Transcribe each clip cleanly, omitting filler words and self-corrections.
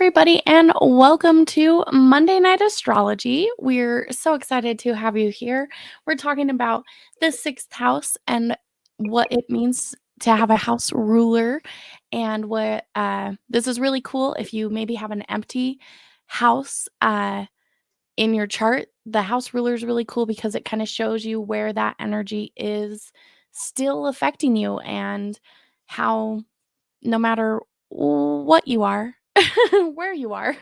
everybody, and welcome to Monday Night Astrology. We're so excited to have you here. We're talking about the sixth house and what it means to have a house ruler, and what this is really cool. If you maybe have an empty house in your chart, the house ruler is really cool because it kind of shows you where that energy is still affecting you and how no matter what you are, where you are,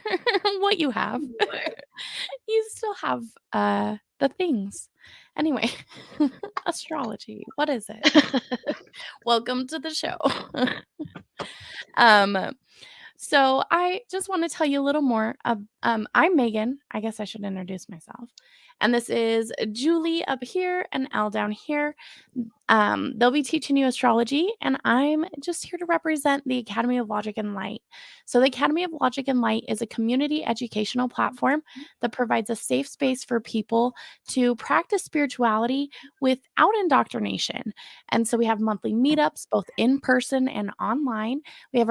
what you have, you still have the things. Anyway, astrology, what is it? Welcome to the show. um so I just want to tell you a little more. I'm Megan. I guess I should introduce myself. And this is Julie up here and Elle down here. They'll be teaching you astrology, and I'm just here to represent the Academy of Logic and Light. So, the Academy of Logic and Light is a community educational platform that provides a safe space for people to practice spirituality without indoctrination. And so, we have monthly meetups, both in person and online. We have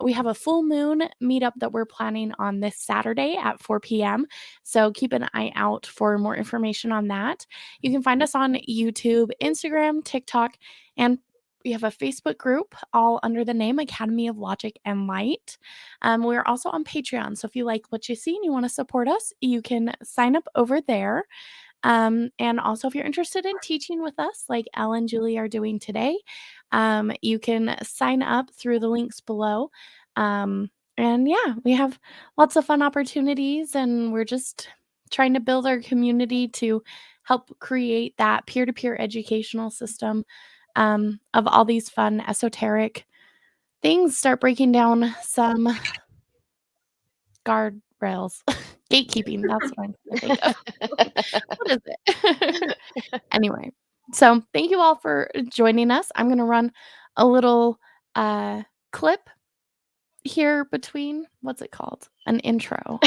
we have a full moon meetup that we're planning on this Saturday at 4 p.m. So keep an eye out for more information on that. You can find us on YouTube, Instagram, TikTok, and we have a Facebook group all under the name Academy of Logic and Light. We're also on Patreon. So if you like what you see and you want to support us, you can sign up over there. And also, if you're interested in teaching with us, like Elle and Julie are doing today, you can sign up through the links below. And yeah, we have lots of fun opportunities, and we're just trying to build our community to help create that peer to peer educational system of all these fun, esoteric things. Start breaking down some guardrails. Gatekeeping, that's what I'm trying to think of. What is it? Anyway, so thank you all for joining us. I'm gonna run a little clip here between what's it called? An intro.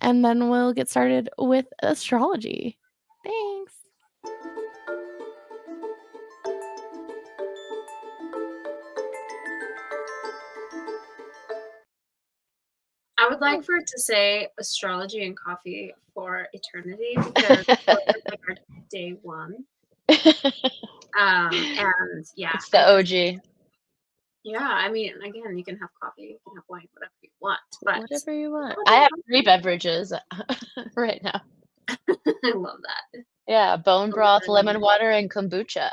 And then we'll get started with astrology. Thanks. I would like for it to say astrology and coffee for eternity because it's like our day one. And yeah, It's the OG. Yeah, I mean, again, you can have coffee, you can have wine, whatever you want, but Whatever you want. I have 3 beverages right now. I love that. Yeah, bone broth, lemon water, and kombucha.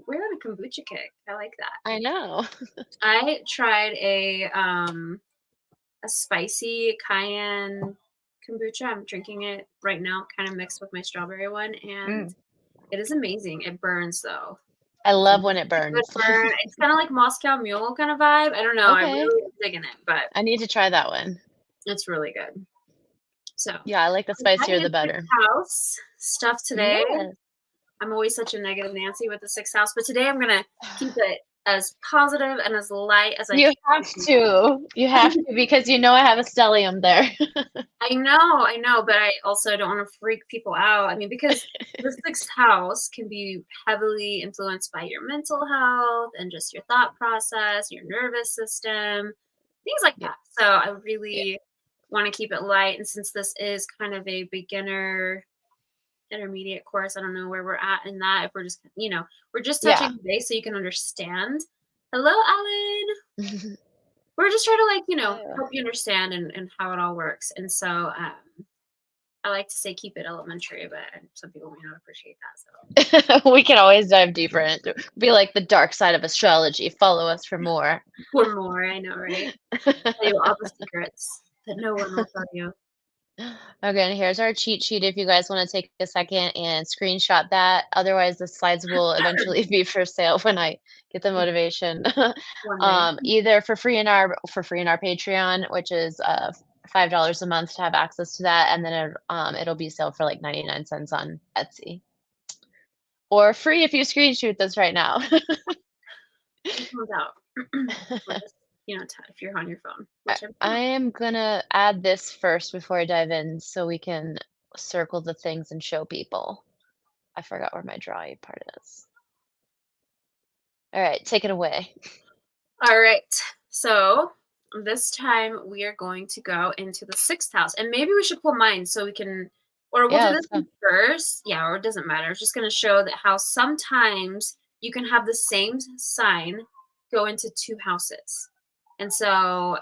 We're on a kombucha kick. I like that. I know. I tried a spicy cayenne kombucha. I'm drinking it right now, kind of mixed with my strawberry one, and it is amazing. It burns though. I love when it burns. It's kind of like Moscow Mule kind of vibe. I don't know. Okay. I'm really digging it, but I need to try that one. it's really good. So yeah, I like the spicier the better. House stuff today. Yes. I'm always such a negative Nancy with the sixth house, but today I'm gonna keep it as positive and as light as I You can. You have to because you know I have a stellium there. I know, but I also don't want to freak people out. I mean, because the sixth house can be heavily influenced by your mental health and just your thought process, your nervous system, things like that. So I really want to keep it light. And since this is kind of a beginner intermediate course, I don't know where we're at in that. If we're just, we're just touching base so you can understand. Hello, Alan. We're just trying to help you understand and how it all works. And so I like to say keep it elementary, but some people may not appreciate that. So we can always dive deeper into it. Be like the dark side of astrology. Follow us for more. For more, I know, right? Tell you all the secrets that no one will tell you. Okay, and here's our cheat sheet if you guys want to take a second and screenshot that. Otherwise, the slides will eventually be for sale when I get the motivation. Either for free in our Patreon, which is $5 a month to have access to that, and then it'll be sale for like 99 cents on Etsy. Or free if you screenshot this right now. It comes out. If you're on your phone. I am gonna add this first before I dive in so we can circle the things and show people. I forgot where my drawing part is. All right, take it away. All right. So this time we are going to go into the 6th house, and maybe we should pull mine so we can, or we'll Yeah, do let's this go. one first. Yeah, or it doesn't matter. It's just going to show that how sometimes you can have the same sign go into 2 houses. And so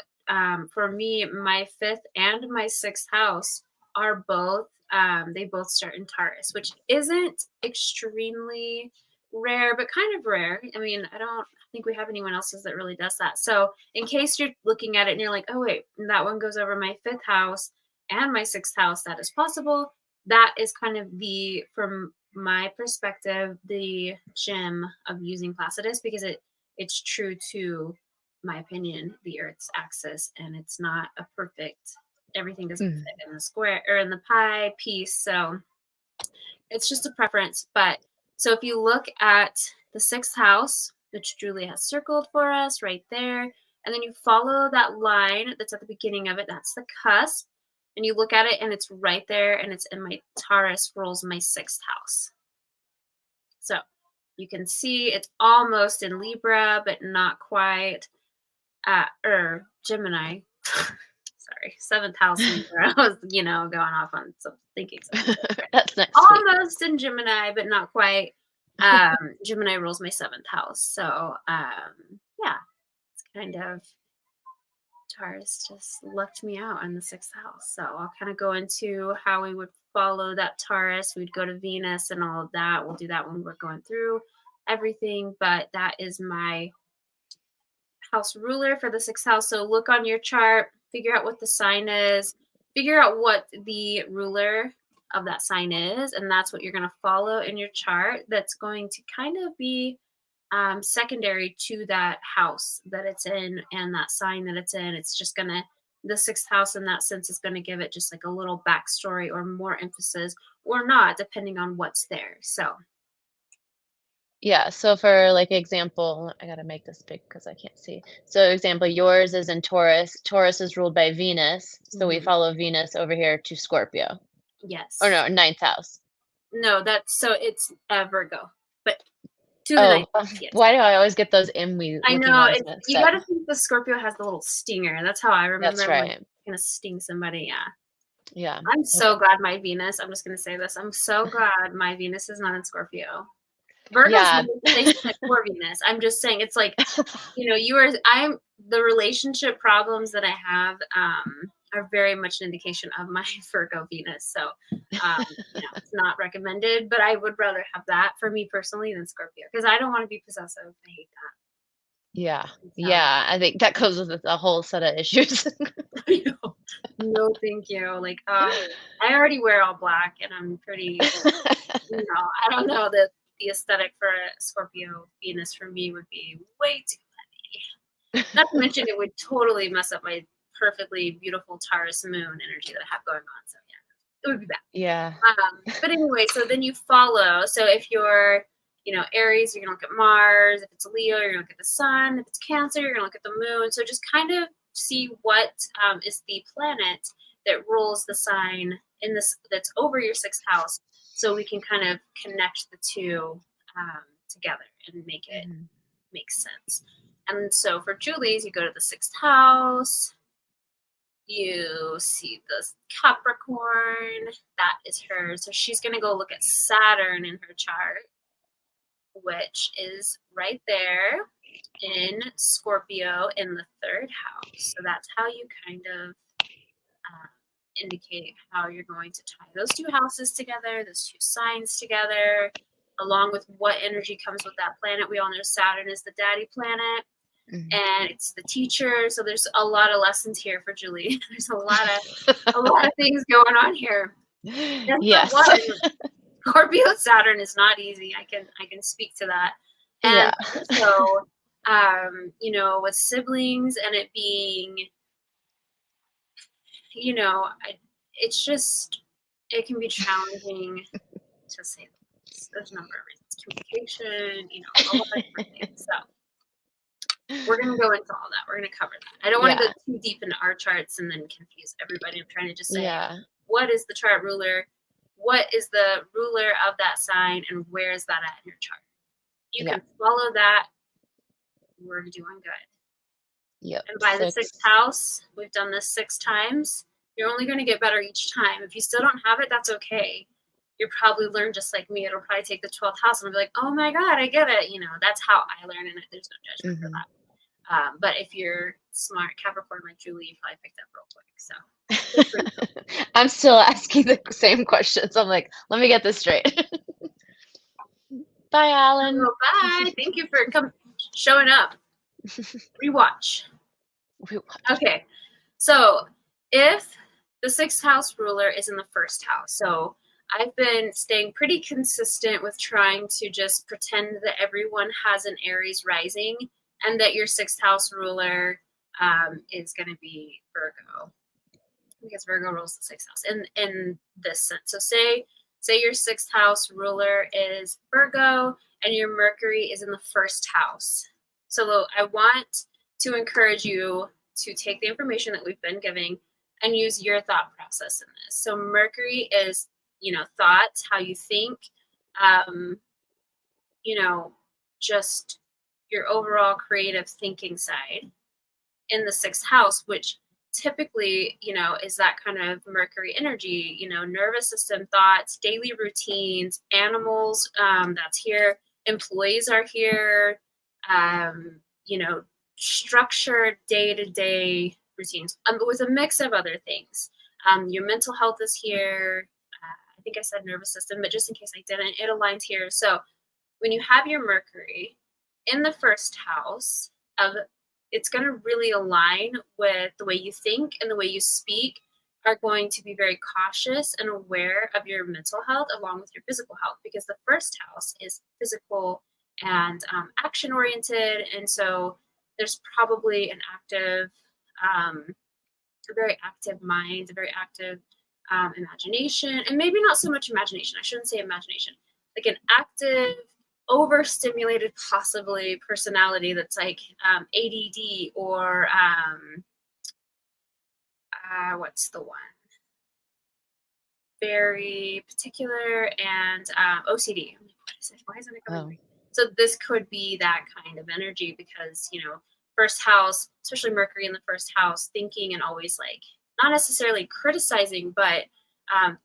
for me, my 5th and my 6th house are both, they both start in Taurus, which isn't extremely rare, but kind of rare. I mean, I don't think we have anyone else's that really does that. So in case you're looking at it and you're like, oh wait, that one goes over my 5th house and my 6th house, that is possible. That is kind of the, from my perspective, the gem of using Placidus, because it's true to my opinion, the Earth's axis, and it's not a perfect, everything doesn't fit in the square or in the pie piece. So it's just a preference. But so if you look at the 6th house, which Julie has circled for us right there, and then you follow that line that's at the beginning of it, that's the cusp, and you look at it and it's right there, and it's in my Taurus rules my 6th house. So you can see it's almost in Libra, but not quite. Or Gemini. Sorry, 7th house Libra. I was, going off on some thinking something. That's nice. Almost in Gemini, but not quite. Gemini rules my 7th house. So yeah, it's kind of, Taurus just lucked me out in the 6th house. So I'll kind of go into how we would follow that Taurus. We'd go to Venus and all of that. We'll do that when we're going through everything. But that is my house ruler for the 6th house. So look on your chart, figure out what the sign is, figure out what the ruler of that sign is, and that's what you're going to follow in your chart. That's going to kind of be secondary to that house that it's in and that sign that it's in. It's just going to, the 6th house in that sense is going to give it just like a little backstory or more emphasis or not, depending on what's there. So Yeah, so for like example, I gotta make this big because I can't see. So example, yours is in Taurus. Taurus is ruled by Venus, so we follow Venus over here to Scorpio. yes. Or no, 9th house. No, that's, so it's Virgo, but to the Oh, 9th. Yes. why do I always get those IMWE I looking know, ones it's, mixed you up? gotta think the Scorpio has the little stinger. That's how I remember. That's I'm like, right. gonna sting somebody. Yeah. Yeah. I'm so glad my Venus, I'm just gonna say this. I'm so glad my Venus is not in Scorpio. Virgo's Yeah. the place for Venus. I'm just saying, it's like, the relationship problems that I have are very much an indication of my Virgo Venus. So, it's not recommended, but I would rather have that for me personally than Scorpio, because I don't want to be possessive. I hate that. Yeah. So, Yeah. I think that goes with a whole set of issues. no, thank you. Like, I already wear all black, and I'm pretty, I don't know, the aesthetic for a Scorpio Venus for me would be way too heavy. Not to mention it would totally mess up my perfectly beautiful Taurus moon energy that I have going on. So yeah, it would be bad. Yeah. But anyway, so then you follow. So if you're, Aries, you're gonna look at Mars. If it's Leo, you're gonna look at the Sun. If it's Cancer, you're gonna look at the Moon. So just kind of see what is the planet that rules the sign in this that's over your 6th house, so we can kind of connect the two together and make it make sense. And so for Julie's, you go to the 6th house. You see this Capricorn, that is her. So she's going to go look at Saturn in her chart, which is right there in Scorpio in the 3rd house. So that's how you kind of indicate how you're going to tie those 2 houses together, those 2 signs together, along with what energy comes with that planet. We all know Saturn is the daddy planet. And it's the teacher, so there's a lot of lessons here for Julie. There's a lot of things going on here. Yes. Scorpio Saturn is not easy. I can speak to that. And so, with siblings and it being, it's just, it can be challenging to say the least. There's a number of reasons. Communication, a lot of different things. So we're going to go into all that. We're going to cover that. I don't want to go too deep into our charts and then confuse everybody. I'm trying to just say, what is the chart ruler? What is the ruler of that sign? And where is that at in your chart? You can follow that. We're doing good. Yep. And by the 6. sixth house, we've done this 6 times. You're only going to get better each time. If you still don't have it, that's okay. You'll probably learn just like me. It'll probably take the 12th house and I'll be like, oh my God, I get it. That's how I learn, and there's no judgment for that. But if you're smart Capricorn like Julie, you probably picked up real quick. So I'm still asking the same questions. I'm like, let me get this straight. Bye, Alan. Bye. Thank you for showing up. Rewatch. Okay. So if the 6th house ruler is in the 1st house, so I've been staying pretty consistent with trying to just pretend that everyone has an Aries rising and that your 6th house ruler is going to be Virgo, because Virgo rules the 6th house in this sense. So say your 6th house ruler is Virgo and your Mercury is in the 1st house. So I want to encourage you to take the information that we've been giving and use your thought process in this. So Mercury is, thoughts, how you think, just your overall creative thinking side in the 6th house, which typically, is that kind of Mercury energy, nervous system, thoughts, daily routines, animals, that's here, employees are here, structured day-to-day routines, with a mix of other things. Your mental health is here. I think I said nervous system, but just in case I didn't, it aligns here. So when you have your Mercury in the 1st house, it's going to really align with the way you think and the way you speak are going to be very cautious and aware of your mental health along with your physical health, because the 1st house is physical and action oriented. And so there's probably a very active mind, a very active imagination, and maybe not so much imagination. I shouldn't say imagination, like an active, overstimulated, possibly personality that's like ADD or what's the one? Very particular and OCD. I'm like, what is it? Why isn't it coming? So this could be that kind of energy because, 1st house, especially Mercury in the 1st house, thinking and always like not necessarily criticizing, but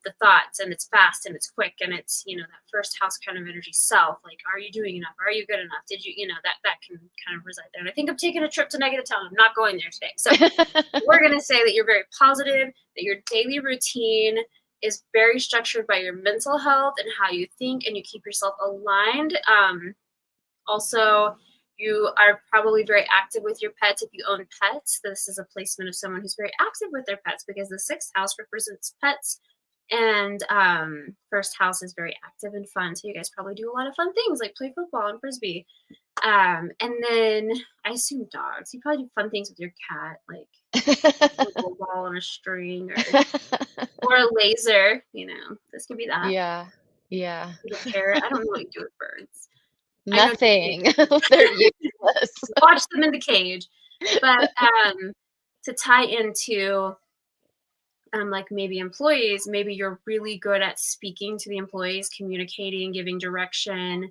the thoughts, and it's fast and it's quick and it's, that 1st house kind of energy self, like, are you doing enough? Are you good enough? Did you, that can kind of reside there. And I think I'm taking a trip to negative town. I'm not going there today. So we're going to say that you're very positive, that your daily routine is very structured by your mental health and how you think, and you keep yourself aligned. Also, you are probably very active with your pets if you own pets. This is a placement of someone who's very active with their pets because the 6th house represents pets, and 1st house is very active and fun. So you guys probably do a lot of fun things like play football and frisbee. And then I assume dogs. You probably do fun things with your cat, like a ball on a string or a laser. This could be that. Yeah. A parrot. I don't know what you do with birds. Nothing. They're useless. Watch them in the cage. But to tie into like maybe employees, maybe you're really good at speaking to the employees, communicating, giving direction,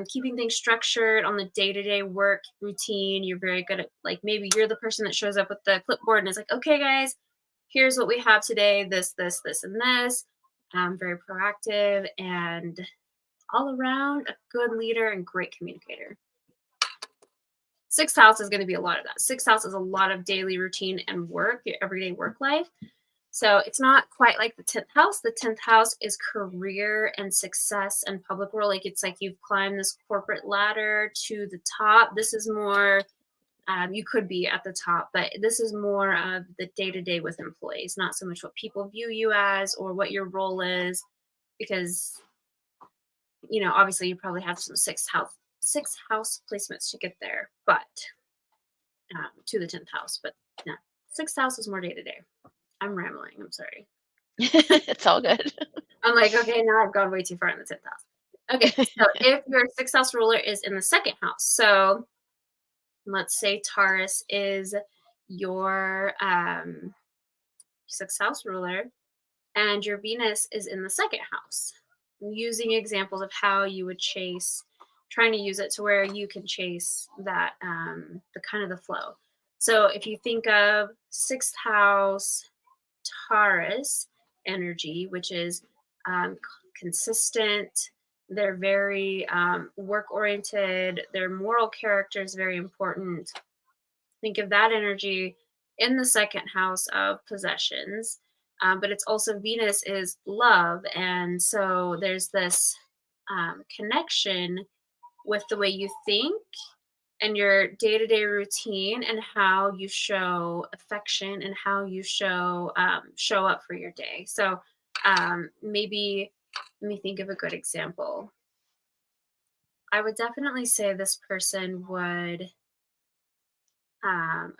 keeping things structured on the day-to-day work routine. You're very good at, like, maybe you're the person that shows up with the clipboard and is like, okay, guys, here's what we have today, this, and this. Very proactive and all around a good leader and great communicator. 6th house is going to be a lot of that. 6th house is a lot of daily routine and work, your everyday work life. So it's not quite like the 10th house. The 10th house is career and success and public world. Like, it's like you've climbed this corporate ladder to the top. This is more, you could be at the top, but this is more of the day-to-day with employees, not so much what people view you as or what your role is, because obviously you probably have some 6th house placements to get there, but to the 10th house. But no, 6th house is more day to day. I'm rambling. I'm sorry. It's all good. I'm like, okay, now I've gone way too far in the 10th house. Okay, so if your 6th house ruler is in the 2nd house, so let's say Taurus is your 6th house ruler, and your Venus is in the 2nd house. I'm using examples of how you would chase, trying to use it to where you can chase that, the kind of the flow. So if you think of sixth house Taurus energy, which is consistent, they're very work oriented, their moral character is very important. Think of that energy in the second house of possessions. But it's also Venus is love. And so there's this connection with the way you think and your day-to-day routine and how you show affection and how you show up for your day. So maybe let me think of a good example. I would definitely say this person would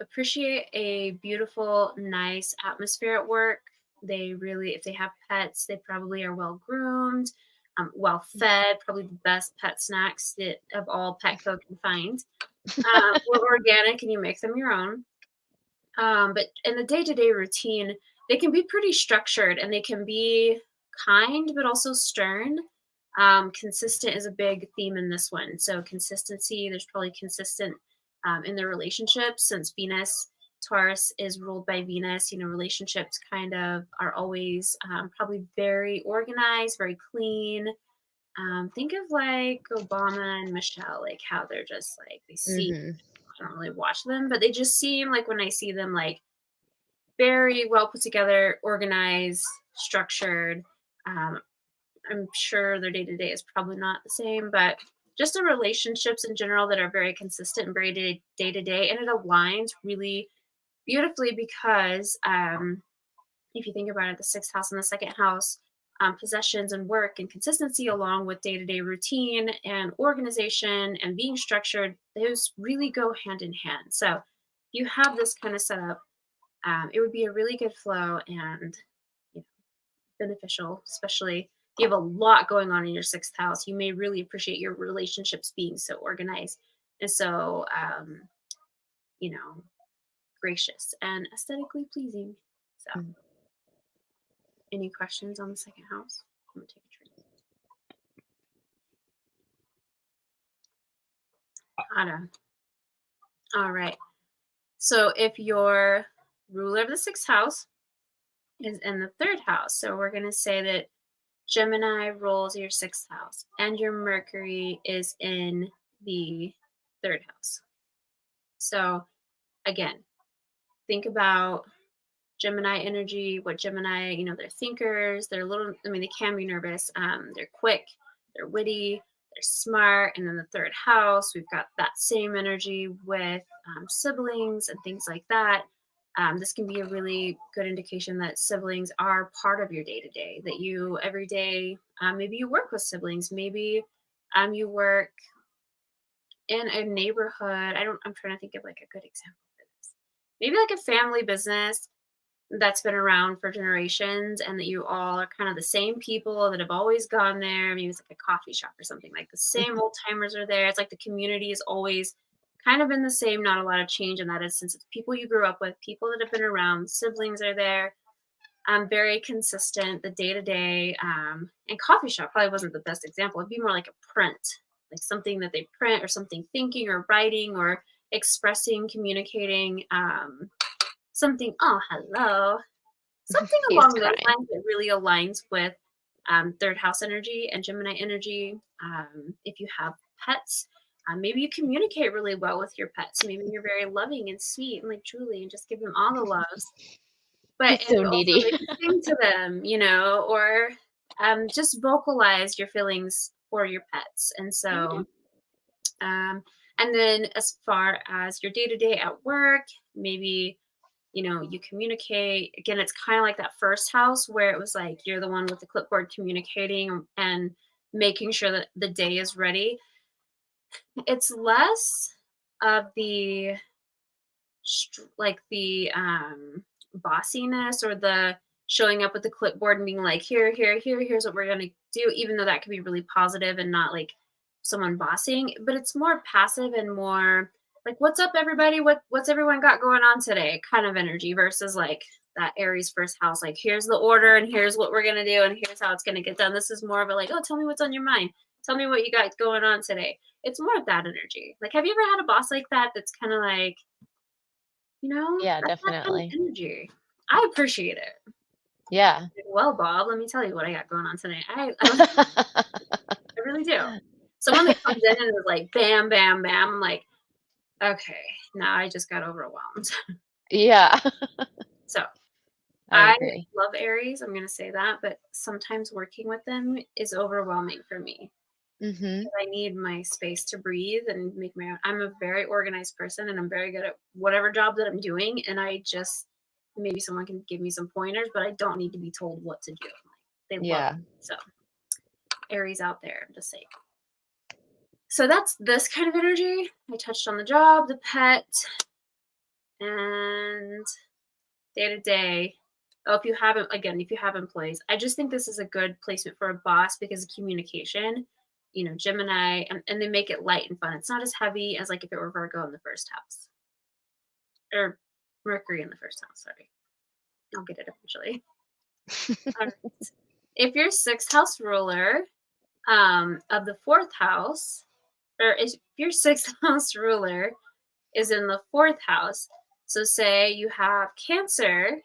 appreciate a beautiful, nice atmosphere at work. They really, if they have pets, they probably are well groomed, well fed, probably the best pet snacks that of all Petco can find. Or organic and you make them your own. But in the day-to-day routine, they can be pretty structured and they can be kind but also stern. Consistent is a big theme in this one. So consistency, there's probably consistent in their relationships since Venus Taurus is ruled by Venus. Relationships kind of are always probably very organized, very clean. Think of like Obama and Michelle, like how they're just like they see. I don't really watch them, but they just seem like when I see them, like very well put together, organized, structured. I'm sure their day to day is probably not the same, but just the relationships in general that are very consistent and very day to day, and it aligns really beautifully because if you think about it, the sixth house and the second house, possessions and work and consistency, along with day to day routine and organization and being structured, those really go hand in hand. So, if you have this kind of setup, it would be a really good flow and you know, beneficial, especially if you have a lot going on in your sixth house. You may really appreciate your relationships being so organized and so, you know, gracious and aesthetically pleasing. So. Any questions on the second house? I'm gonna take a drink. Ada. All right. So if your ruler of the sixth house is in the third house, so we're gonna say that Gemini rules your sixth house and your Mercury is in the third house. So again, think about Gemini energy, what Gemini, they're thinkers, they're they can be nervous, they're quick, they're witty, they're smart. And then the third house, we've got that same energy with siblings and things like that. This can be a really good indication that siblings are part of your day to day, that you every day, maybe you work with siblings, maybe you work in a neighborhood. I'm trying to think of like a good example for this. Maybe like a family business that's been around for generations and that you all are kind of the same people that have always gone there. Maybe it's like a coffee shop or something, like the same old timers are there. It's like the community is always kind of been the same, not a lot of change in that instance. It's people you grew up with, people that have been around, siblings are there. Very consistent, the day to day. And coffee shop probably wasn't the best example. It'd be more like a print, like something that they print or something thinking or writing or expressing, communicating. Something, oh, hello. Something He's along those crying. lines that really aligns with third house energy and Gemini energy. If you have pets, maybe you communicate really well with your pets. Maybe you're very loving and sweet and like Julie and just give them all the loves. But He's so and also needy. maybe sing to them, or just vocalize your feelings for your pets. And so, and then as far as your day to day at work, maybe you communicate. Again, it's kind of like that first house where it was like you're the one with the clipboard communicating and making sure that the day is ready. It's less of the like the bossiness or the showing up with the clipboard and being like, here's what we're gonna do, even though that could be really positive and not like someone bossing, but it's more passive and more like, what's up everybody, what's everyone got going on today kind of energy versus like that Aries first house, like here's the order and here's what we're gonna do and here's how it's gonna get done. This is more of a like, oh, tell me what's on your mind, tell me what you got going on today. It's more of that energy. Like, have you ever had a boss like that that's kind of like Yeah, That's that kind of definitely. energy. I appreciate it. Yeah. Well, Bob, let me tell you what I got going on tonight. I really do. Someone that comes in and is like, bam, bam, bam. I'm like, okay, now I just got overwhelmed. Yeah. So I I agree. love Aries. I'm going to say that, but sometimes working with them is overwhelming for me. Mhm. I need my space to breathe and make my own. I'm a very organized person and I'm very good at whatever job that I'm doing. And I just, maybe someone can give me some pointers, but I don't need to be told what to do. They love Yeah. it. So, Aries out there, I'm just saying. So, that's this kind of energy. I touched on the job, the pet, and day to day. Oh, if you have employees, I just think this is a good placement for a boss because of communication. Gemini, and they make it light and fun. It's not as heavy as like if it were Virgo in the first house or Mercury in the first house. Sorry, I'll get it eventually. All right. If your sixth house ruler of the fourth house, or if your sixth house ruler is in the fourth house, so say you have Cancer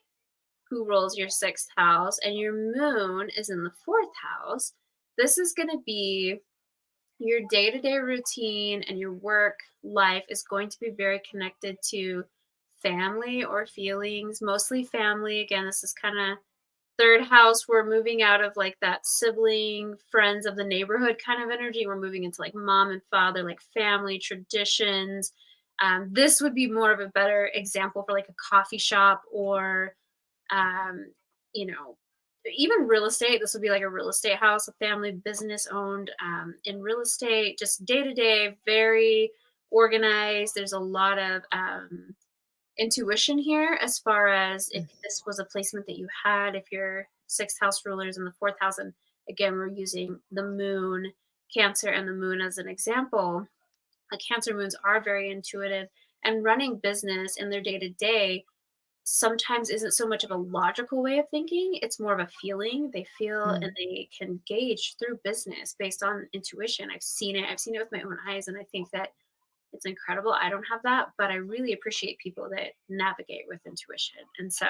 who rules your sixth house and your moon is in the fourth house, this is going to be your day-to-day routine and your work life is going to be very connected to family or feelings, mostly family. Again, this is kind of third house. We're moving out of like that sibling, friends of the neighborhood kind of energy. We're moving into like mom and father, like family traditions. This would be more of a better example for like a coffee shop or um, you know, even real estate. This would be like a real estate house, a family business owned in real estate, just day to day, very organized. There's a lot of intuition here as far as if this was a placement that you had, if your sixth house ruler is in the fourth house. And again, we're using the moon, Cancer, and the moon as an example. Cancer moons are very intuitive and running business in their day to day sometimes isn't so much of a logical way of thinking. It's more of a feeling. They feel and Mm. they can gauge through business based on intuition. I've seen it. I've seen it with my own eyes. And I think that it's incredible. I don't have that, but I really appreciate people that navigate with intuition. And so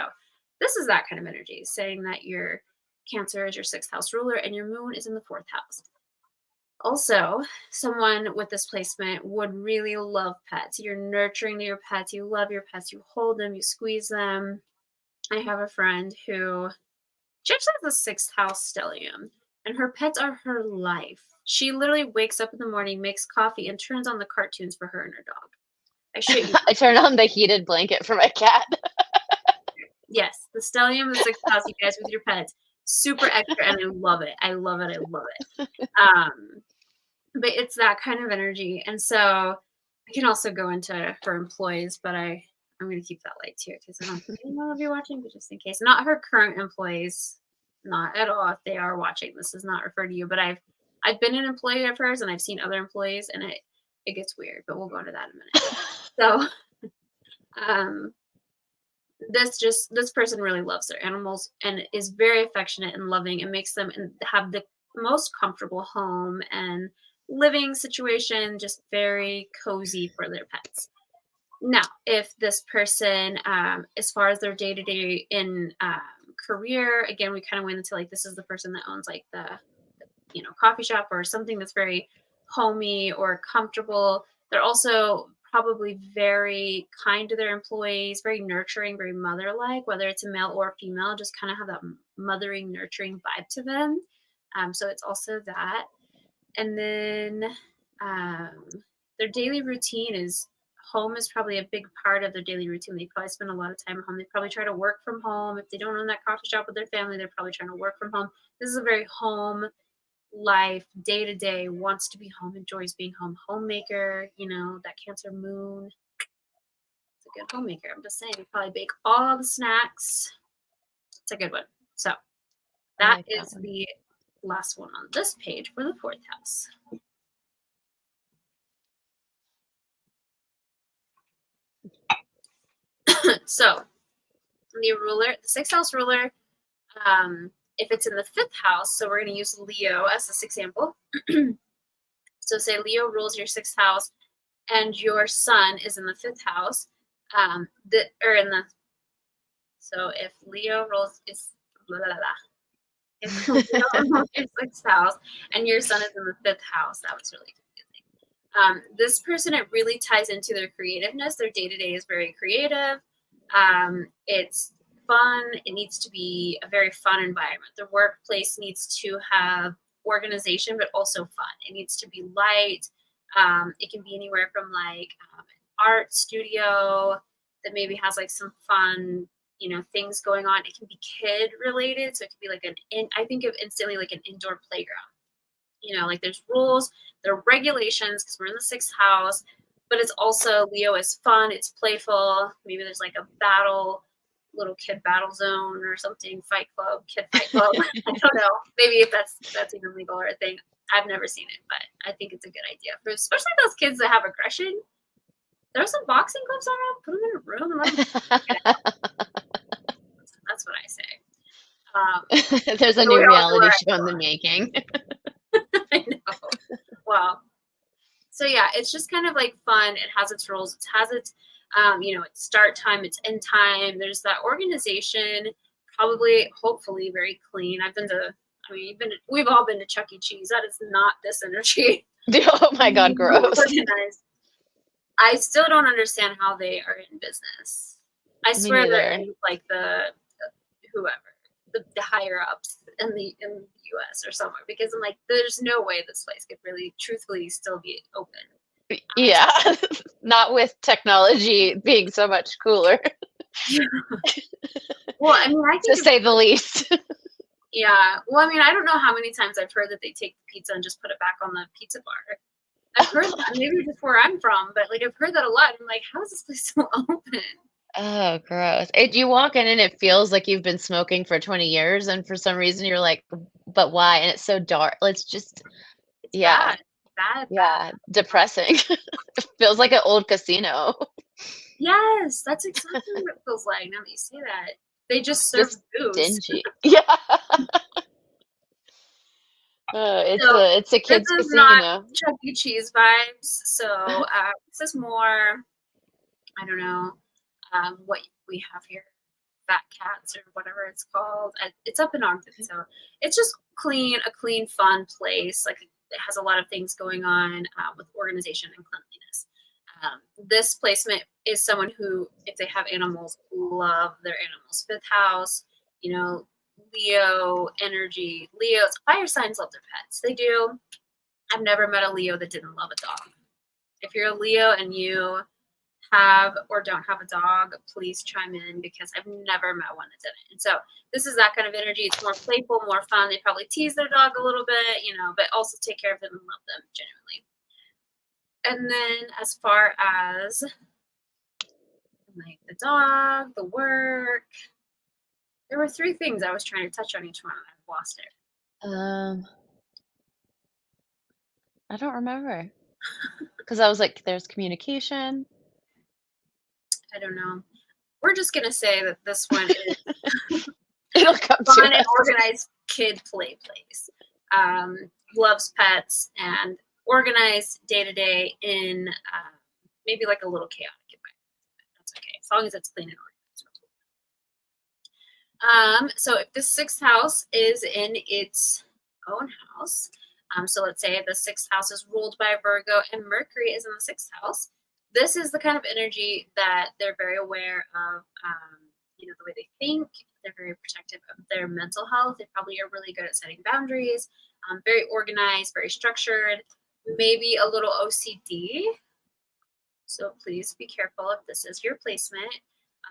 this is that kind of energy, saying that your Cancer is your sixth house ruler and your moon is in the fourth house. Also, someone with this placement would really love pets. You're nurturing to your pets. You love your pets. You hold them. You squeeze them. I have a friend who she actually has a sixth house stellium, and her pets are her life. She literally wakes up in the morning, makes coffee, and turns on the cartoons for her and her dog. I shit you. I turned on the heated blanket for my cat. Yes, the stellium of the sixth house, you guys, with your pets, super extra, and I love it. I love it. I love it. But it's that kind of energy, and so I can also go into her employees, but I'm going to keep that light too because I don't think anyone will be watching, but just in case, not her current employees, not at all. If they are watching, this does not refer to you, but I've been an employee of hers, and I've seen other employees, and it gets weird, but we'll go into that in a minute. So, um, this person really loves their animals and is very affectionate and loving and makes them have the most comfortable home and living situation, just very cozy for their pets. Now, if this person, as far as their day to day in career, again, we kind of went into like this is the person that owns like the coffee shop or something that's very homey or comfortable. They're also probably very kind to their employees, very nurturing, very mother-like, whether it's a male or female, just kind of have that mothering, nurturing vibe to them. So it's also that. And then their daily routine is home is probably a big part of their daily routine. They probably spend a lot of time at home. They probably try to work from home. If they don't own that coffee shop with their family, they're probably trying to work from home. This is a very home life, day to day, wants to be home, enjoys being home, homemaker, that Cancer moon. It's a good homemaker. I'm just saying, you probably bake all the snacks. It's a good one. So I that like that is one. the last one on this page for the fourth house. So the sixth house ruler, if it's in the fifth house, so we're going to use Leo as this example. So say Leo rules your sixth house and your sun is in the fifth house. or in the so if Leo rolls is blah, blah, blah, blah. If Leo rolls your sixth house and your sun is in the fifth house, that was really confusing. This person, it really ties into their creativeness. Their day to day is very creative. It's fun. It needs to be a very fun environment. The workplace needs to have organization, but also fun. It needs to be light. It can be anywhere from like an art studio that maybe has like some fun, things going on. It can be kid related, so it could be like I think of instantly like an indoor playground. Like there's rules, there are regulations because we're in the sixth house, but it's also Leo is fun, it's playful. Maybe there's like a little kid battle zone or something, kid fight club. I don't know. Maybe if that's even legal or a thing. I've never seen it, but I think it's a good idea for especially those kids that have aggression. Throw some boxing gloves on them, put them in a room, and let them. That's what I say. There's a new reality show in the making. I know. Wow. So yeah, it's just kind of like fun. It has its rules. It has its, its start time, its end time. There's that organization, probably, hopefully, very clean. We've all been to Chuck E. Cheese. That is not this energy. Oh my God, gross. Organized. I still don't understand how they are in business. I swear they're in, like whoever, the higher ups in the US or somewhere, because I'm like, there's no way this place could really truthfully still be open. Yeah. Not with technology being so much cooler. Well, I mean, to say the least. Yeah. Well, I mean, I don't know how many times I've heard that they take the pizza and just put it back on the pizza bar. I've heard that, maybe just where I'm from, but like I've heard that a lot. I'm like, how is this place still open? Oh, gross. You walk in and it feels like you've been smoking for 20 years, and for some reason you're like, but why? And it's so dark. It's yeah. Bad. Depressing. It feels like an old casino. Yes, that's exactly what it feels like now that you say that. They just serve booze. Dingy. Yeah. It's a kid's this is casino. Not Chuck E. Cheese vibes. So this is more, I don't know, what we have here, Fat Cats or whatever it's called. It's up in Ogden, so it's just a clean, fun place. Like it has a lot of things going on with organization and cleanliness. This placement is someone who, if they have animals, love their animals. Fifth house, Leo energy. Leos, fire signs love their pets. They do. I've never met a Leo that didn't love a dog. If you're a Leo and you have or don't have a dog, please chime in, because I've never met one that didn't. And so this is that kind of energy. It's more playful, more fun. They probably tease their dog a little bit, but also take care of them and love them genuinely. And then as far as like the dog, the work, there were 3 things I was trying to touch on each one, and I've lost it. I don't remember. Because I was like, there's communication. I don't know. We're just going to say that this one is it'll come fun to and organized kid play place. Loves pets and organized day-to-day in maybe like a little chaotic environment. That's okay, as long as it's clean and organized. So if the 6th house is in its own house, so let's say the 6th house is ruled by Virgo and Mercury is in the 6th house, this is the kind of energy that they're very aware of, the way they think. They're very protective of their mental health. They probably are really good at setting boundaries, very organized, very structured, maybe a little OCD. So please be careful if this is your placement.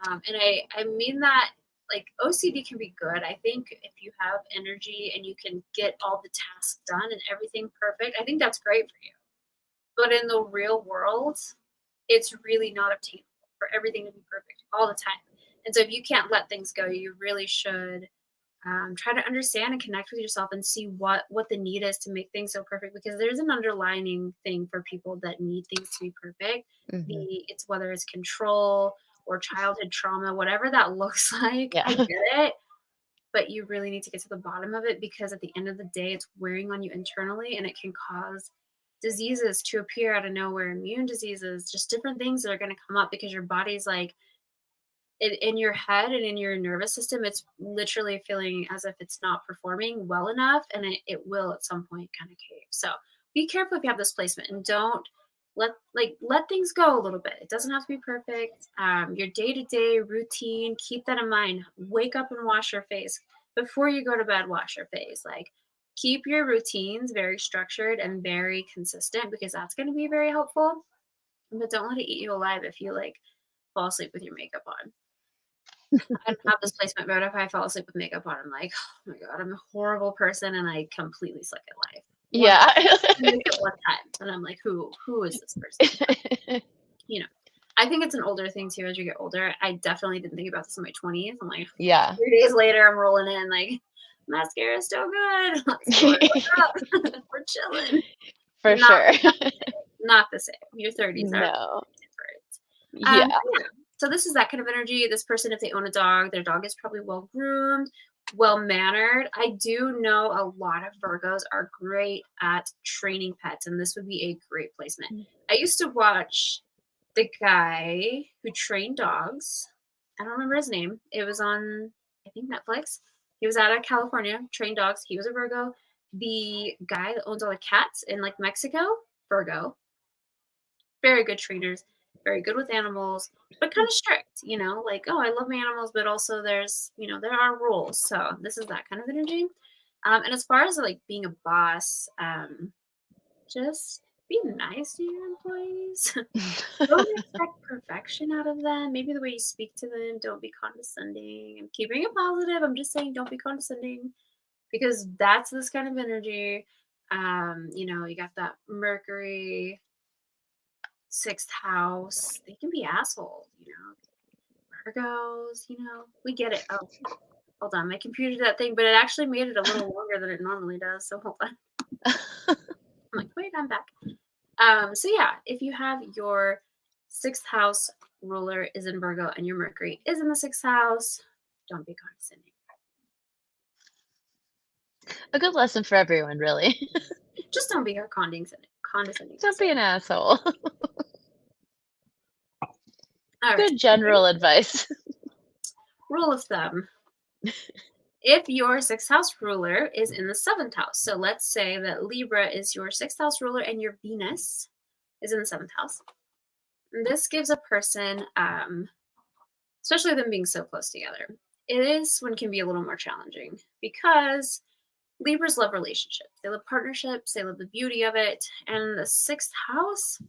And I mean that, like, OCD can be good. I think if you have energy and you can get all the tasks done and everything perfect, I think that's great for you. But in the real world, it's really not obtainable for everything to be perfect all the time. And so if you can't let things go, you really should try to understand and connect with yourself and see what the need is to make things so perfect, because there's an underlining thing for people that need things to be perfect. Mm-hmm. It's whether it's control or childhood trauma, whatever that looks like. Yeah. I get it, but you really need to get to the bottom of it, because at the end of the day, it's wearing on you internally and it can cause diseases to appear out of nowhere, immune diseases, just different things that are going to come up because your body's like, in your head and in your nervous system, it's literally feeling as if it's not performing well enough, and it will at some point kind of cave. So be careful if you have this placement, and don't let things go a little bit. It doesn't have to be perfect. Your day-to-day routine, keep that in mind. Wake up and wash your face before you go to bed. Wash your face. Like, keep your routines very structured and very consistent, because that's going to be very helpful. But don't let it eat you alive if you like fall asleep with your makeup on. I don't have this placement, but if I fall asleep with makeup on, I'm like, oh my god, I'm a horrible person, and I completely suck at life. Yeah. One time, and I'm like, who is this person? You know, I think it's an older thing too. As you get older, I definitely didn't think about this in my 20s. I'm like, Yeah. 3 days later, I'm rolling in like, mascara is still good. Let's go. We're chilling. For sure. Not the same. Your 30s are No. different. Yeah. So this is that kind of energy. This person, if they own a dog, their dog is probably well groomed, well mannered. I do know a lot of Virgos are great at training pets, and this would be a great placement. I used to watch the guy who trained dogs. I don't remember his name. It was on, I think, Netflix. He was out of California, trained dogs. He was a Virgo. The guy that owns all the cats in like Mexico, Virgo. Very good trainers, very good with animals, but kind of strict, like, oh, I love my animals, but also there's, there are rules. So this is that kind of energy. And as far as like being a boss, just be nice to your employees. Don't expect perfection out of them. Maybe the way you speak to them, don't be condescending. I'm keeping it positive. I'm just saying, don't be condescending, because that's this kind of energy. You got that Mercury, 6th house. They can be assholes, Virgos, we get it. Oh, hold on. My computer did that thing, but it actually made it a little longer than it normally does. So hold on. I'm like, wait, I'm back. So yeah, if you have your 6th house ruler is in Virgo and your Mercury is in the 6th house, don't be condescending. A good lesson for everyone, really. Just don't be condescending. Don't be an asshole. All Good right. general advice. Rule of thumb. If your 6th house ruler is in the 7th house, so let's say that Libra is your 6th house ruler and your Venus is in the 7th house. And this gives a person, especially them being so close together, can be a little more challenging, because Libras love relationships. They love partnerships. They love the beauty of it. And the 6th house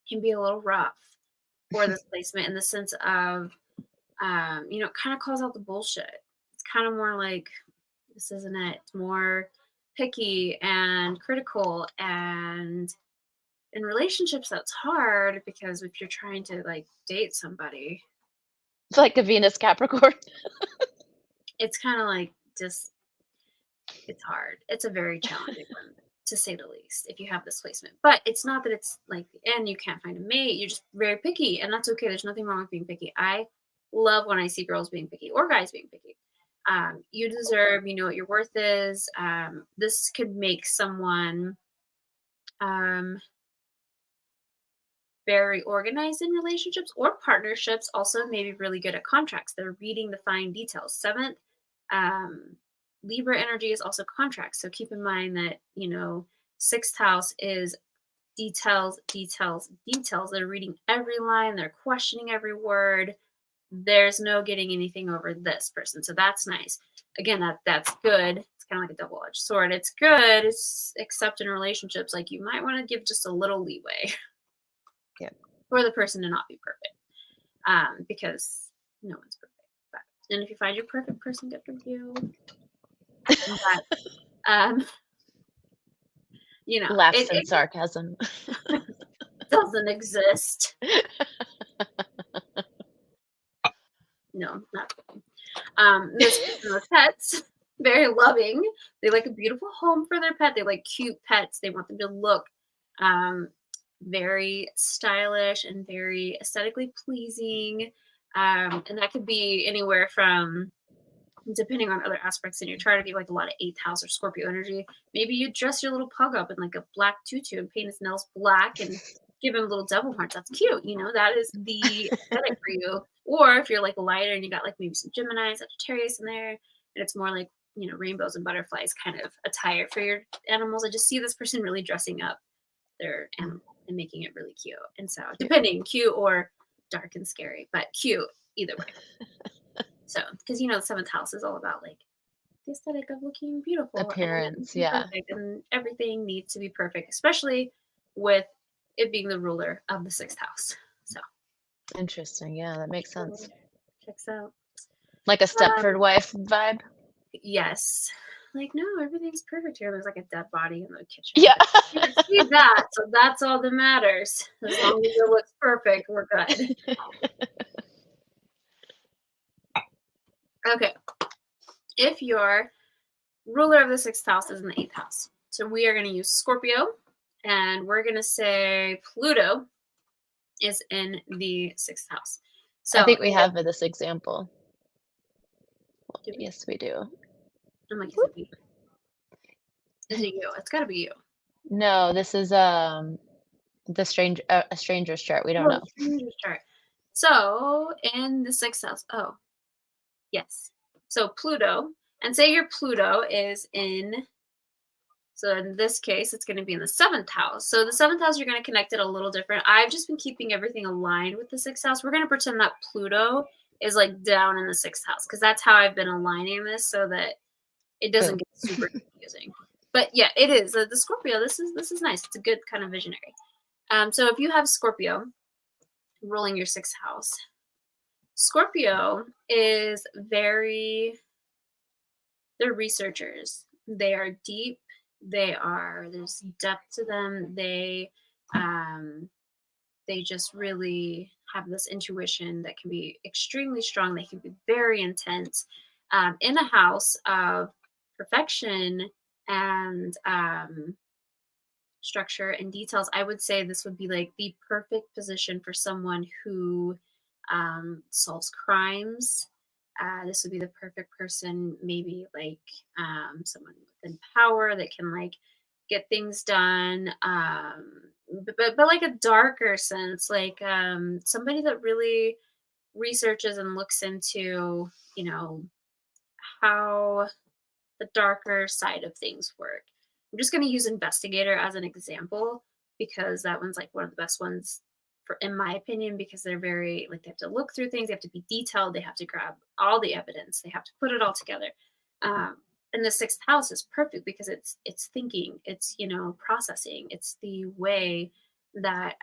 can be a little rough for this placement, in the sense of, it kind of calls out the bullshit. It's kind of more like, this isn't it. It's more picky and critical. And in relationships, that's hard, because if you're trying to like date somebody, It's like a Venus Capricorn. it's kind of like just, it's hard. It's a very challenging one, to say the least, if you have this placement. But it's not that it's like the end, you can't find a mate. You're just very picky, and that's okay. There's nothing wrong with being picky. I love when I see girls being picky, or guys being picky. You deserve, you know what your worth is. This could make someone very organized in relationships or partnerships. Also, maybe really good at contracts. They're reading the fine details. 7th, Libra energy is also contracts. So keep in mind that, 6th house is details, details, details. They're reading every line. They're questioning every word. There's no getting anything over this person. So that's nice. Again, that's good. It's kind of like a double-edged sword. It's good, except in relationships, like, you might want to give just a little leeway. Yep. For the person to not be perfect, because no one's perfect. And if you find your perfect person, good for you. But, Laughs in sarcasm. Doesn't exist. No, not really. This person with pets, very loving. They like a beautiful home for their pet. They like cute pets. They want them to look very stylish and very aesthetically pleasing. And that could be anywhere from depending on other aspects in your chart, if you have like a lot of 8th house or Scorpio energy, maybe you dress your little pug up in like a black tutu and paint his nails black and give him little devil horns. That's cute. That is the aesthetic for you. Or if you're like lighter and you got like maybe some Gemini, Sagittarius in there, and it's more like, rainbows and butterflies kind of attire for your animals. I just see this person really dressing up their animal and making it really cute. And so depending, cute or dark and scary, but cute either way. So, because the 7th house is all about like the aesthetic of looking beautiful, appearance, and perfect, and everything needs to be perfect, especially with it being the ruler of the 6th house. So interesting. Yeah, that makes sense. Checks out. Like a Stepford wife vibe. Yes. Like, no, everything's perfect here. There's like a dead body in the kitchen. Yeah. You can see that, so that's all that matters. As long as it looks perfect, we're good. Okay. If your ruler of the 6th house is in the 8th house, so we are going to use Scorpio, and we're going to say Pluto is in the 6th house. So I think we have this example. Do we? Yes, we do. I'm like, is it me? Is it you? It's got to be you. No, this is a stranger's chart. We don't know. Stranger's chart. So in the 6th house. Oh, yes. So Pluto, and say your Pluto is in. So in this case, it's going to be in the 7th house. So the 7th house, you're going to connect it a little different. I've just been keeping everything aligned with the 6th house. We're going to pretend that Pluto is like down in the 6th house because that's how I've been aligning this so that it doesn't get super confusing. But yeah, it is. The Scorpio, this is nice. It's a good kind of visionary. So if you have Scorpio ruling your 6th house, Scorpio is they're researchers. They are deep. There's depth to them. They just really have this intuition that can be extremely strong. They can be very intense. In a house of perfection and structure and details, I would say this would be like the perfect position for someone who solves crimes. This would be the perfect person, maybe like someone within power that can like get things done, but like a darker sense, like somebody that really researches and looks into, how the darker side of things work. I'm just going to use investigator as an example because that one's like one of the best ones in my opinion, because they're very like they have to look through things, they have to be detailed, they have to grab all the evidence, they have to put it all together. And the 6th house is perfect because it's thinking, it's processing, it's the way that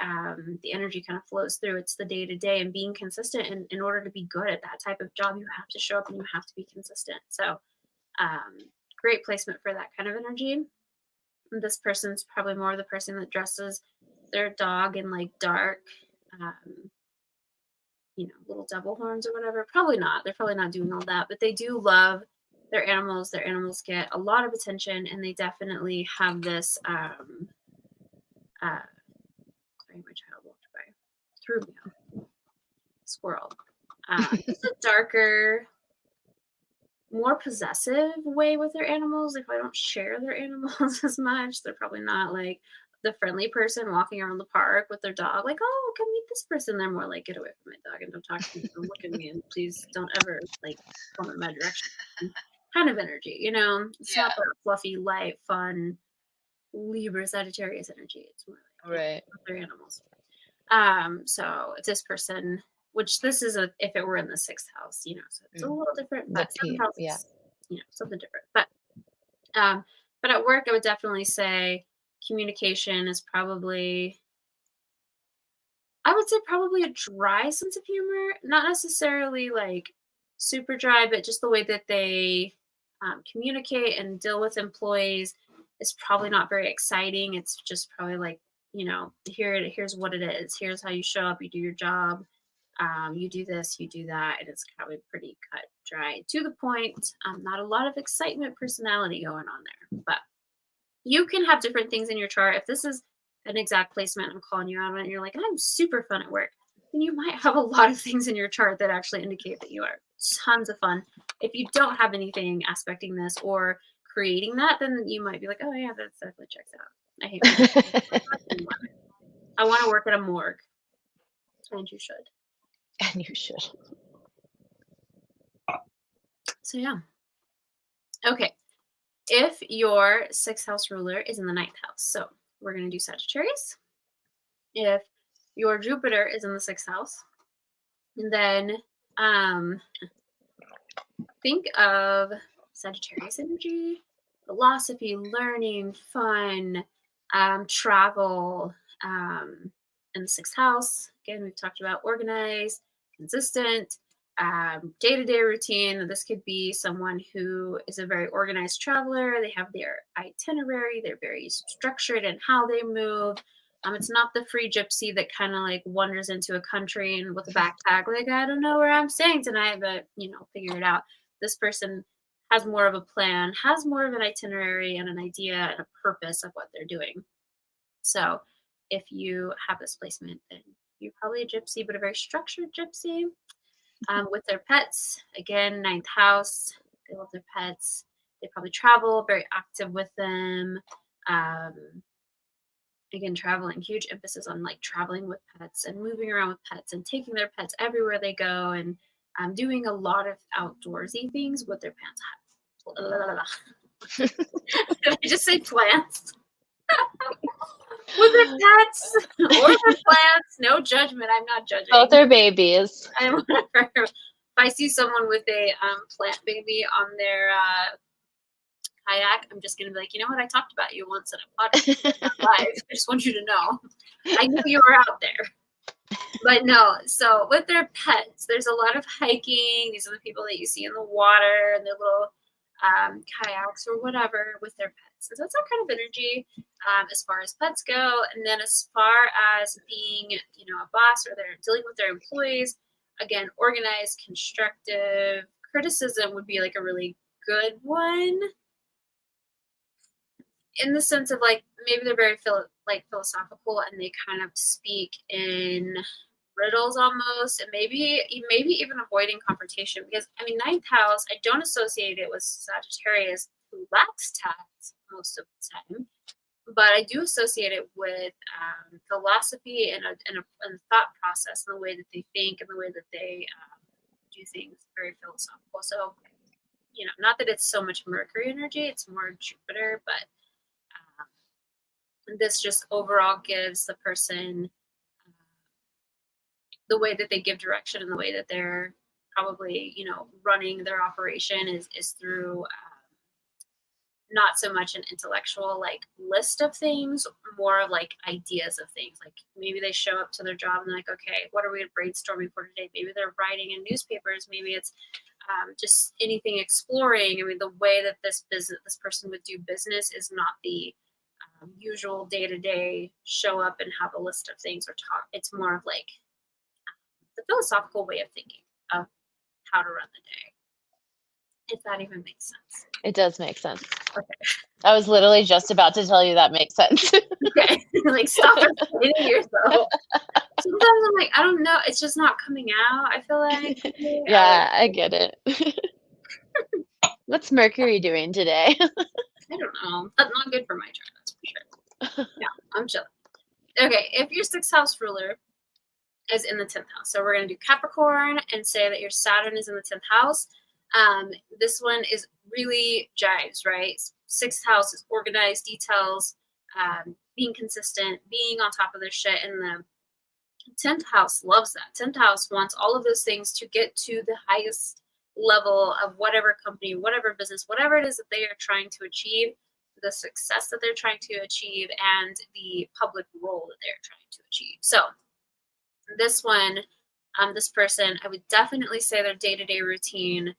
the energy kind of flows through. It's the day to day and being consistent. And in order to be good at that type of job, you have to show up and you have to be consistent. So great placement for that kind of energy. This person's probably more the person that dresses their dog in like dark, little devil horns or whatever. Probably not. They're probably not doing all that, but they do love their animals. Their animals get a lot of attention, and they definitely have this. Sorry, my child walked by. Threw me off. Squirrel. It's a darker, more possessive way with their animals. If I don't share their animals as much, they're probably not like the friendly person walking around the park with their dog, like, oh, come meet this person. They're more like, get away from my dog and don't talk to me, don't look at me, and please don't ever like come in my direction kind of energy. It's not that fluffy, light, fun Libra Sagittarius energy. It's more like right with their animals. So if this person, which this is if it were in the 6th house, so it's a little different, but 7th house is, something different. But at work, I would definitely say communication is probably, I would say probably a dry sense of humor, not necessarily like super dry, but just the way that they communicate and deal with employees is probably not very exciting. It's just probably like, here's what it is. Here's how you show up. You do your job. You do this, you do that. And it's probably pretty cut, dry, to the point. Not a lot of excitement, personality going on there. But you can have different things in your chart. If this is an exact placement, I'm calling you out on it, and you're like, I'm super fun at work, then you might have a lot of things in your chart that actually indicate that you are tons of fun. If you don't have anything aspecting this or creating that, then you might be like, oh yeah, that definitely checks out. I hate when I want to work at a morgue, and you should. And you should. So yeah. Okay. If your sixth house ruler is in the ninth house, so we're going to do Sagittarius. If your Jupiter is in the sixth house, and then think of Sagittarius energy, philosophy, learning, fun, travel, in the sixth house. Again, we've talked about organized, consistent, day-to-day routine. This could be someone who is a very organized traveler. They have their itinerary. They're very structured in how they move. It's not the free gypsy that kind of like wanders into a country and with a backpack, like, I don't know where I'm staying tonight, but figure it out. This person has more of a plan, has more of an itinerary and an idea and a purpose of what they're doing. So if you have this placement, then you're probably a gypsy, but a very structured gypsy. With their pets, again, ninth house, they love their pets. They probably travel, very active with them. Again, traveling, huge emphasis on like traveling with pets and moving around with pets and taking their pets everywhere they go and doing a lot of outdoorsy things with their pets. Did I just say plants? With their pets or their plants, no judgment. I'm not judging. Both are babies. Whatever. If I see someone with a plant baby on their kayak, I'm just gonna be like, you know what? I talked about you once in a podcast live. I just want you to know. I knew you were out there. But no, so with their pets, there's a lot of hiking. These are the people that you see in the water and their little kayaks or whatever with their pets. So that's our kind of energy as far as pets go. And then as far as being, a boss or they're dealing with their employees, again, organized, constructive. Criticism would be like a really good one in the sense of like maybe they're very philosophical and they kind of speak in riddles almost, and maybe even avoiding confrontation, because ninth house, I don't associate it with Sagittarius, who lacks tact most of the time, but I do associate it with philosophy and a thought process and the way that they think and the way that they do things, very philosophical. So not that it's so much Mercury energy, it's more Jupiter, but this just overall gives the person the way that they give direction and the way that they're probably, running their operation is through not so much an intellectual like list of things, more of like ideas of things. Like maybe they show up to their job and they're like, okay, what are we brainstorming for today? Maybe they're writing in newspapers. Maybe it's just anything exploring. The way that this person would do business is not the usual day-to-day show up and have a list of things or talk. It's more of like the philosophical way of thinking of how to run the day, if that even makes sense. It does make sense. Okay. I was literally just about to tell you that makes sense. Okay. Like, stop explaining yourself. Sometimes I'm like, I don't know. It's just not coming out, I feel like. Yeah, I get it. What's Mercury doing today? I don't know. That's not good for my chart, that's for sure. Yeah, I'm chilling. Okay, if your sixth house ruler is in the 10th house. So we're going to do Capricorn and say that your Saturn is in the 10th house. This one is really jives, right? Sixth house is organized, details, being consistent, being on top of their shit. And the 10th house loves that. 10th house wants all of those things to get to the highest level of whatever company, whatever business, whatever it is that they are trying to achieve, the success that they're trying to achieve, and the public role that they're trying to achieve. So this one, this person, I would definitely say their day-to-day routine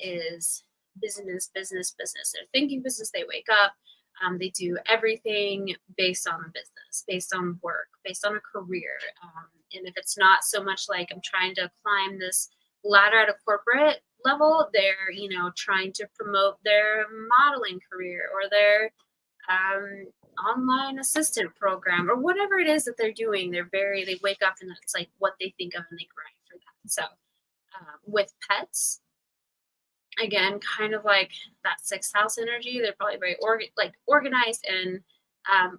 is business. They're thinking business. They wake up. They do everything based on a business, based on work, based on a career. And if it's not so much like I'm trying to climb this ladder at a corporate level, they're, trying to promote their modeling career or their online assistant program or whatever it is that they're doing. They wake up and that's like what they think of and they grind for that. So With pets, again, kind of like that sixth house energy. They're probably very organized and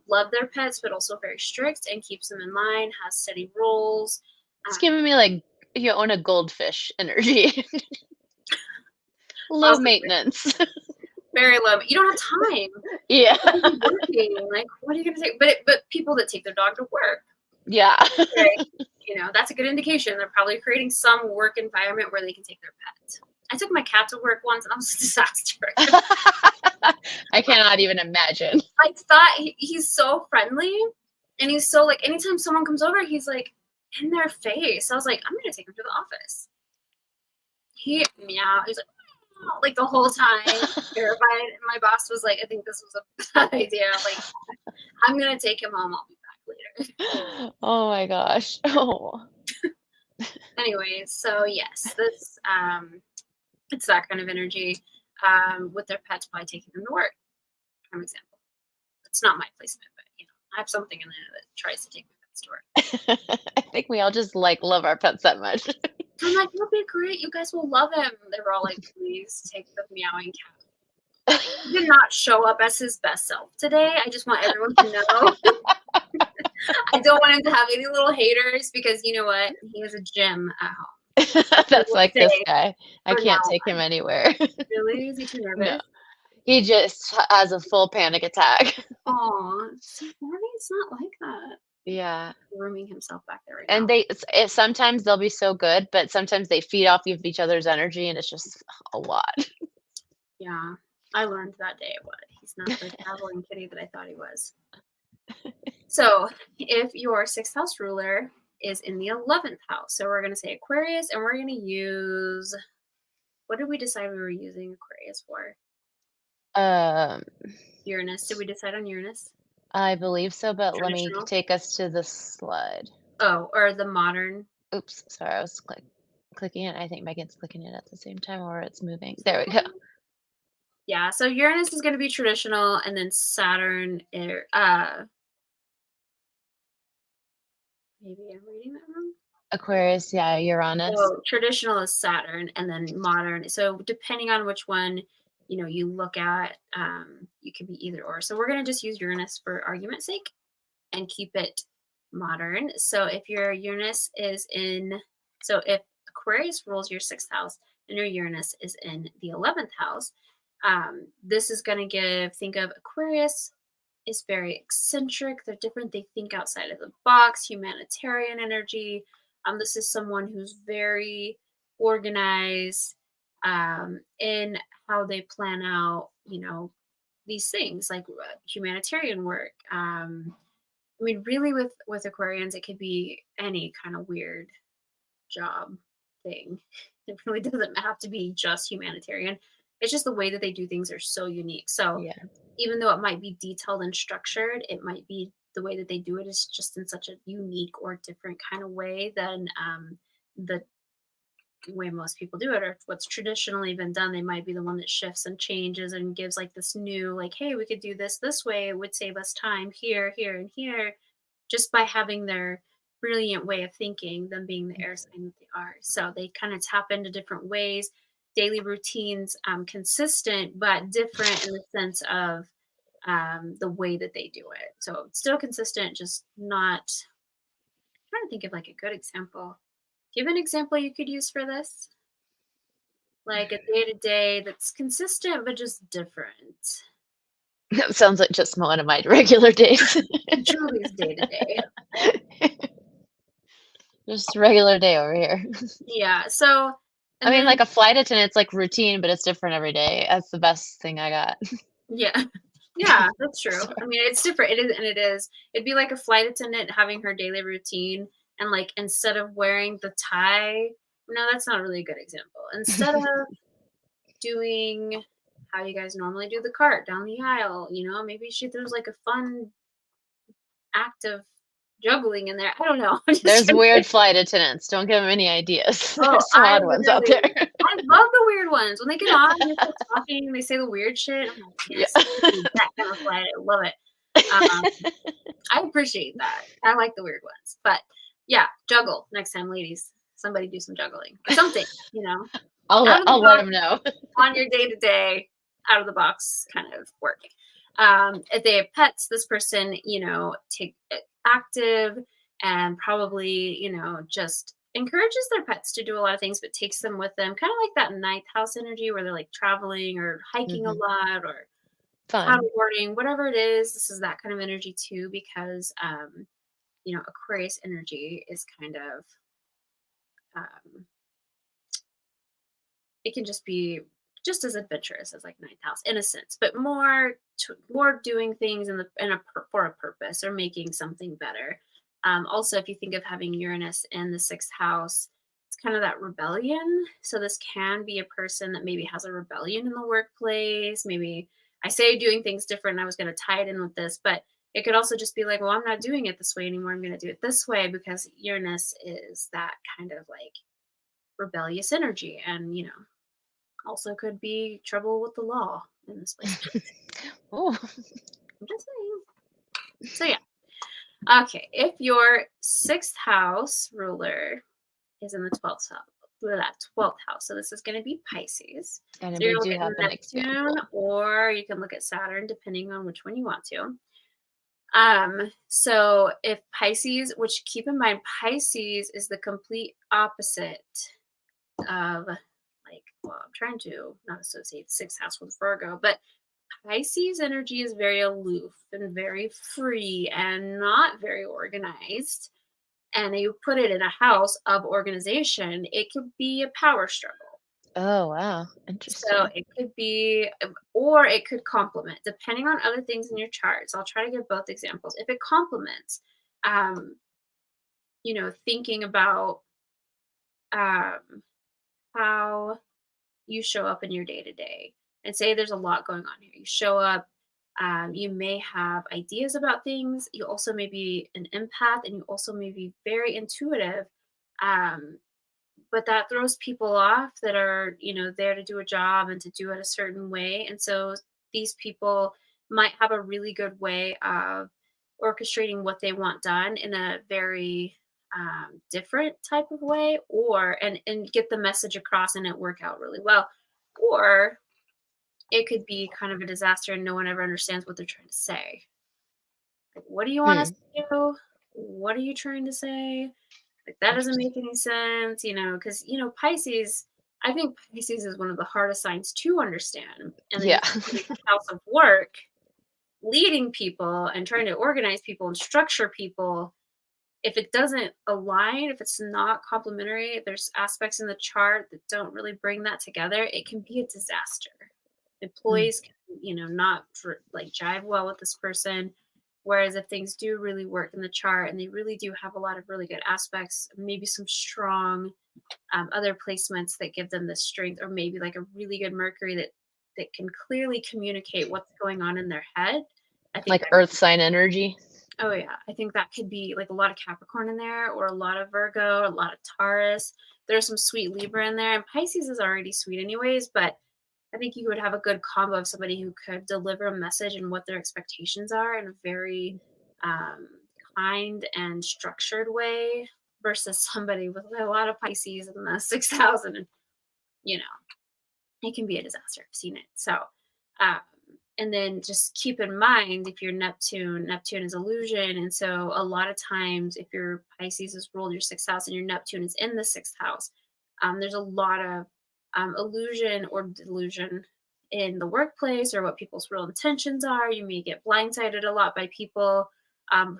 love their pets, but also very strict and keeps them in line, has steady rules. It's Um, giving me like you own a goldfish energy. Low Possibly maintenance. very low. You don't have time. Yeah. You're working. Like, what are you gonna say? But people that take their dog to work, Yeah. right? That's a good indication. They're probably creating some work environment where they can take their pet. I took my cat to work once, and it was a disaster. I cannot even imagine. I thought he's so friendly, and he's so like anytime someone comes over, he's like in their face. I was like, I'm gonna take him to the office. He meow. He's like the whole time, terrified. And my boss was like, I think this was a bad idea. Like, I'm gonna take him home. I'll be back later. Oh my gosh. Oh. Anyways, so yes, this it's that kind of energy. With their pets, probably taking them to work. For example, it's not my placement, but I have something in there that tries to take my pets to work. I think we all just love our pets that much. I'm like, he'll be great. You guys will love him. They were all like, please take the meowing cat. He did not show up as his best self today. I just want everyone to know. I don't want him to have any little haters because you know what? He has a gym at home. That's like this guy. I for can't now take him anywhere. Really? Is he too nervous? No. He just has a full panic attack. Aw, see, Marty's not like that. Yeah. Grooming himself back there right And now. sometimes they'll be so good, but sometimes they feed off of each other's energy, and it's just a lot. Yeah, I learned that day what he's not the traveling kitty that I thought he was. So, if your sixth house ruler is in the 11th house, so we're going to say Aquarius, and we're going to use, what did we decide we were using Aquarius for? Um, Uranus. Did we decide on Uranus? I believe so, but let me Traditional? take us to the slide. Oh, or the modern. Oops, sorry, I was clicking it. I think Megan's clicking it at the same time, or it's moving. There we go. Yeah, so Uranus is going to be traditional, and then Saturn, maybe I'm reading that wrong. Aquarius, yeah, Uranus. So traditional is Saturn, and then modern. So depending on which one you look at, you could be either or. So we're going to just use Uranus for argument's sake and keep it modern. So if your Uranus is so if Aquarius rules your sixth house and your Uranus is in the 11th house, this is going to think of Aquarius is very eccentric. They're different. They think outside of the box, humanitarian energy. This is someone who's very organized in how they plan out, these things like humanitarian work. I mean, really, with Aquarians, it could be any kind of weird job thing. It really doesn't have to be just humanitarian. It's just the way that they do things are so unique. So Yeah. even though it might be detailed and structured, it might be the way that they do it is just in such a unique or different kind of way than the way most people do it, or what's traditionally been done. They might be the one that shifts and changes and gives like this new, like, hey, we could do this way. It would save us time here, here, and here, just by having their brilliant way of thinking, them being the air sign that they are. So they kind of tap into different ways, daily routines, consistent, but different in the sense of the way that they do it. So still consistent, just not. I'm trying to think of like a good example. Do you have an example you could use for this? Like a day to day that's consistent but just different. That sounds like just one of my regular days. Julie's day to day. Just regular day over here. Yeah. So I mean, like a flight attendant's like routine, but it's different every day. That's the best thing I got. yeah. Yeah, that's true. Sorry. I mean, it's different. It is, and it is. It'd be like a flight attendant having her daily routine, and like instead of wearing the tie, no, that's not really a good example. Instead of doing how you guys normally do the cart down the aisle, maybe there's like a fun act of juggling in there. I don't know. There's weird flight attendants. Don't give them any ideas. Oh, There's some odd ones out there. I love the weird ones. When they get on and they start talking, they say the weird shit. I'm like, yes, that kind of flight. I love it. I appreciate that. I like the weird ones. But yeah, juggle next time, ladies. somebody do some juggling or something, you know, I'll out of the I'll let box them know. on your day-to-day, out of the box kind of work. If they have pets, this person, you know, take active and probably, you know, just encourages their pets to do a lot of things, but takes them with them, kind of like that ninth house energy where they're like traveling or hiking a Mhm. lot or Fun. paddleboarding, whatever it is. This is that kind of energy too, because you know, Aquarius energy is kind of um, it can just be just as adventurous as like ninth house in a sense, but more more doing things for a purpose or making something better. Also, if you think of having Uranus in the sixth house, it's kind of that rebellion. So this can be a person that maybe has a rebellion in the workplace. Maybe I say doing things different. And I was going to tie it in with this, but it could also just be like, well, I'm not doing it this way anymore. I'm going to do it this way because Uranus is that kind of like rebellious energy, and you know, also could be trouble with the law in this place. Oh. I'm just saying. So yeah. Okay. If your sixth house ruler is in the 12th house, that 12th house. So this is going to be Pisces. And So you're we going to do look have an at Neptune example. or you can look at Saturn depending on which one you want to. So if Pisces, which keep in mind, Pisces is the complete opposite of like, well, I'm trying to not associate sixth house with Virgo, but Pisces energy is very aloof and very free and not very organized. And you put it in a house of organization, it could be a power struggle. Oh, wow. So Interesting. it could be, or it could complement, depending on other things in your chart. So I'll try to give both examples. If it complements, um, you know, thinking about um, how you show up in your day to day. And say there's a lot going on here. You show up, you may have ideas about things. You also may be an empath and you also may be very intuitive. Um, but that throws people off that are, you know, there to do a job and to do it a certain way. And so these people might have a really good way of orchestrating what they want done in a very different type of way, or and get the message across and it work out really well. Or it could be kind of a disaster and no one ever understands what they're trying to say. Like, what do you want us Hmm. to do? What are you trying to say? Like, that doesn't Interesting. make any sense, you know, because, you know, Pisces, I think Pisces is one of the hardest signs to understand. And then you Yeah. put it in the house of work, leading people and trying to organize people and structure people. If it doesn't align, if it's not complementary, if there's aspects in the chart that don't really bring that together, it can be a disaster. Mm. Employees can, you know, not like jive well with this person. Whereas if things do really work in the chart and they really do have a lot of really good aspects, maybe some strong other placements that give them the strength, or maybe like a really good Mercury that can clearly communicate what's going on in their head. I think Like that earth sign energy. Oh yeah, I think that could be like a lot of Capricorn in there, or a lot of Virgo, a lot of Taurus. There's some sweet Libra in there, and Pisces is already sweet anyways, but I think you would have a good combo of somebody who could deliver a message and what their expectations are in a very um, kind and structured way versus somebody with a lot of Pisces in the 6,000. And, you know, it can be a disaster. I've seen it. So, um, and then just keep in mind if you're Neptune is illusion. And so a lot of times if your Pisces is ruled your sixth house and your Neptune is in the sixth house, there's a lot of illusion or delusion in the workplace or what people's real intentions are. You may get blindsided a lot by people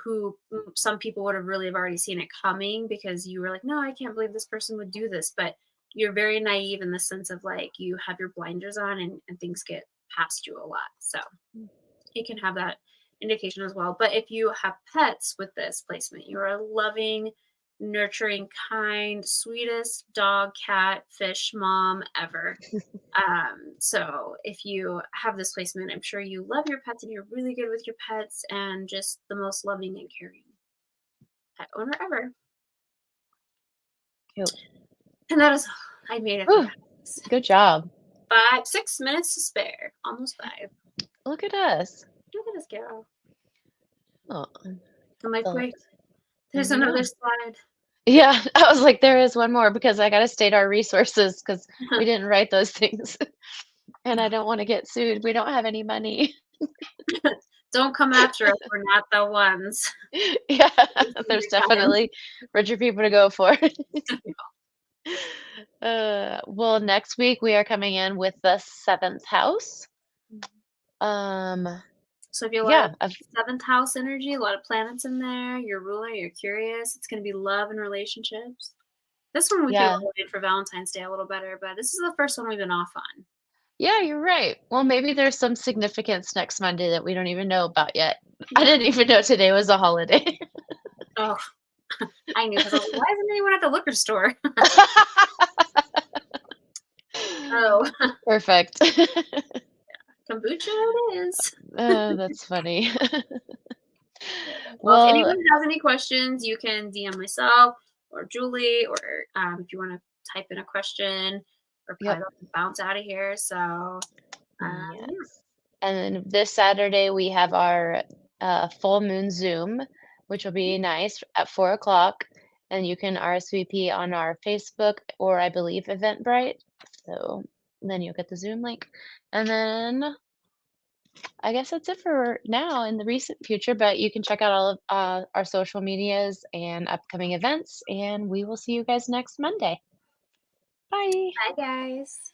who some people would have really have already seen it coming because you were like, no, I can't believe this person would do this. But you're very naive in the sense of like you have your blinders on and things get past you a lot. So it can have that indication as well. But if you have pets with this placement, you're a loving, nurturing, kind, sweetest dog, cat, fish mom ever. So if you have this placement, I'm sure you love your pets and you're really good with your pets and just the most loving and caring pet owner ever. Cute. And that is all. I made it through Whew. Good job. 6 minutes to spare. Almost 5. Look at us. Look at this girl. Oh, I'm like, so wait, there's moving another on. slide. Yeah, I was like, there is one more because I gotta state our resources because we didn't write those things, and I don't wanna get sued. We don't have any money. Don't come after us. We're not the ones. Yeah, Thank you, there's your time. definitely richer people to go for. Well, next week we are coming in with the 7th house. Um, So if you have a lot of yeah, of 7th house energy, a lot of planets in there, you're ruler, you're curious, it's gonna be love and relationships. This one we could have yeah, avoided for Valentine's Day a little better, but this is the first one we've been off on. yeah, you're right. Well, maybe there's some significance next Monday that we don't even know about yet. I Yeah. didn't even know today was a holiday. Oh, I knew because I was like, why isn't anyone at the liquor store? Oh, Perfect. kombucha it is. That's funny. Well, if Well, anyone has any questions, you can DM myself or Julie, or if you want to type in a question, we're yep. probably about to bounce out of here. So, yeah. Yes. And then this Saturday we have our full moon Zoom, which will be nice at 4 o'clock. And you can RSVP on our Facebook or I believe Eventbrite. So then you'll get the Zoom link. And then I guess that's it for now in the recent future, but you can check out all of our social medias and upcoming events, and we will see you guys next Monday. Bye. Bye, guys.